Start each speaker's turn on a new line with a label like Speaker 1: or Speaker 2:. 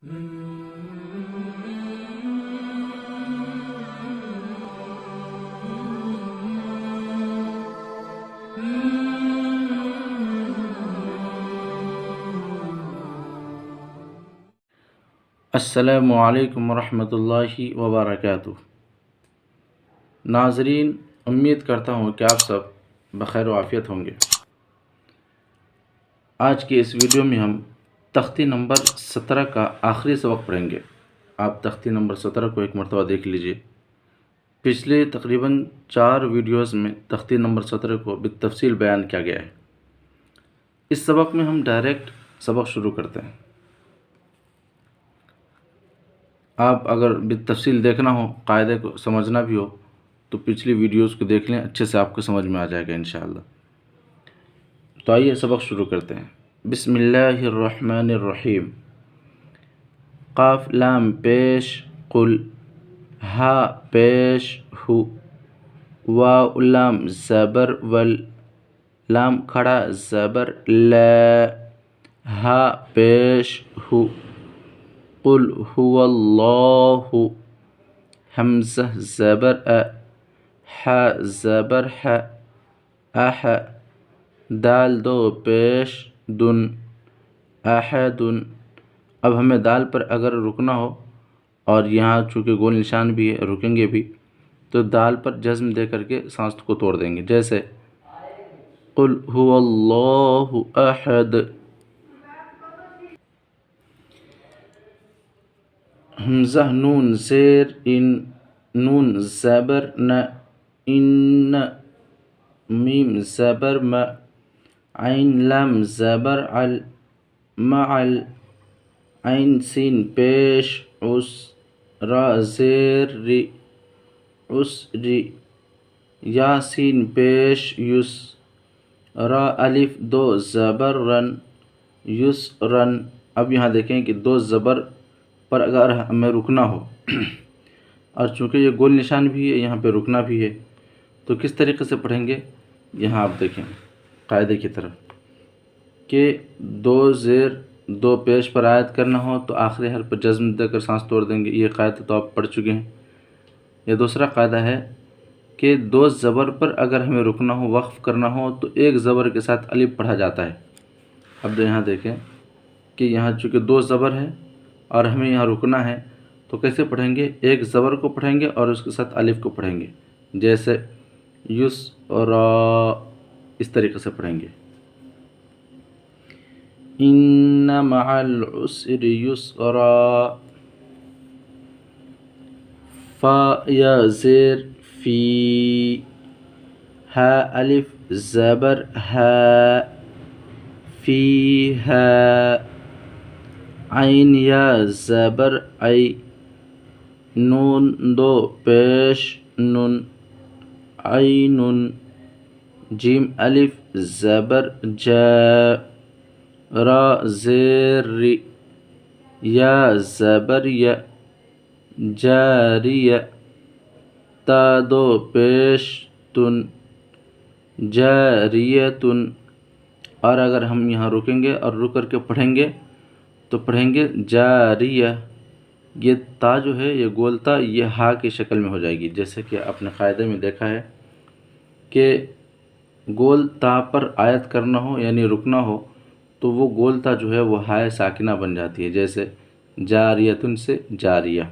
Speaker 1: السلام علیکم ورحمۃ اللہ وبرکاتہ۔ ناظرین، امید کرتا ہوں کہ آپ سب بخیر و عافیت ہوں گے۔ آج کے اس ویڈیو میں ہم تختی نمبر 17 کا آخری سبق پڑھیں گے۔ آپ تختی نمبر 17 کو ایک مرتبہ دیکھ لیجئے۔ پچھلے تقریباً 4 ویڈیوز میں تختی نمبر 17 کو بالتفصیل بیان کیا گیا ہے۔ اس سبق میں ہم ڈائریکٹ سبق شروع کرتے ہیں۔ آپ اگر بالتفصیل دیکھنا ہو، قاعدے کو سمجھنا بھی ہو، تو پچھلی ویڈیوز کو دیکھ لیں، اچھے سے آپ کو سمجھ میں آ جائے گا انشاءاللہ۔ تو آئیے سبق شروع کرتے ہیں۔ بسم اللہ الرحمن الرحیم۔ قاف لام پیش قل، ہا پیش ہو، واو لام زبر ول، لام کھڑا زبر لا، ہا پیش ہو، قل هو اللہ، حمزہ زبر ا، ح زبر ح، اح، دال دو پیش دن، احد۔ اب ہمیں دال پر اگر رکنا ہو، اور یہاں چونکہ گول نشان بھی ہے، رکیں گے بھی، تو دال پر جزم دے کر کے سانس کو توڑ دیں گے، جیسے قل هو اللہ احد۔ حمزہ نون زیر ان، نون زبر ن، ان، میم زبر م، عین لام زبر عل، معل، عین سین پیش عس، را زیر ری، عسری، یا سین پیش یس، را الف دو زبر رن، یسرن۔ اب یہاں دیکھیں کہ 2 زبر پر اگر ہمیں رکنا ہو، اور چونکہ یہ گول نشان بھی ہے، یہاں پہ رکنا بھی ہے، تو کس طریقے سے پڑھیں گے؟ یہاں آپ دیکھیں قاعدے کی طرف کہ 2 زیر 2 پیش پر عائد کرنا ہو تو آخری حرف پر جزم دے کر سانس توڑ دیں گے۔ یہ قاعدہ تو آپ پڑھ چکے ہیں۔ یہ دوسرا قاعدہ ہے کہ 2 زبر پر اگر ہمیں رکنا ہو، وقف کرنا ہو، تو 1 زبر کے ساتھ الف پڑھا جاتا ہے۔ اب یہاں دیکھیں کہ یہاں چونکہ 2 زبر ہے اور ہمیں یہاں رکنا ہے، تو کیسے پڑھیں گے؟ 1 زبر کو پڑھیں گے اور اس کے ساتھ الف کو پڑھیں گے، جیسے یسرا، اس طریقے سے پڑھیں گے۔ ان مع العسر یسرا، فا یا زیر فی، ہا الف زبر ہا، فیہا، عین یا زبر عی، نون 2 پیش نن، عینن، جیم الف زبر جا، را زیر ری، یا زبر یا، جاریہ، تا 2 پیش تن، جاریتن۔ اور اگر ہم یہاں رکیں گے اور رک کر کے پڑھیں گے تو پڑھیں گے جاریہ۔ یہ تا جو ہے، یہ گول تا، یہ ہا کی شکل میں ہو جائے گی، جیسے کہ اپنے قاعدے میں دیکھا ہے کہ گول تا پر عائد کرنا ہو یعنی رکنا ہو، تو وہ گول تا جو ہے وہ ہائے ساکنہ بن جاتی ہے، جیسے جاریتن سے جاریہ۔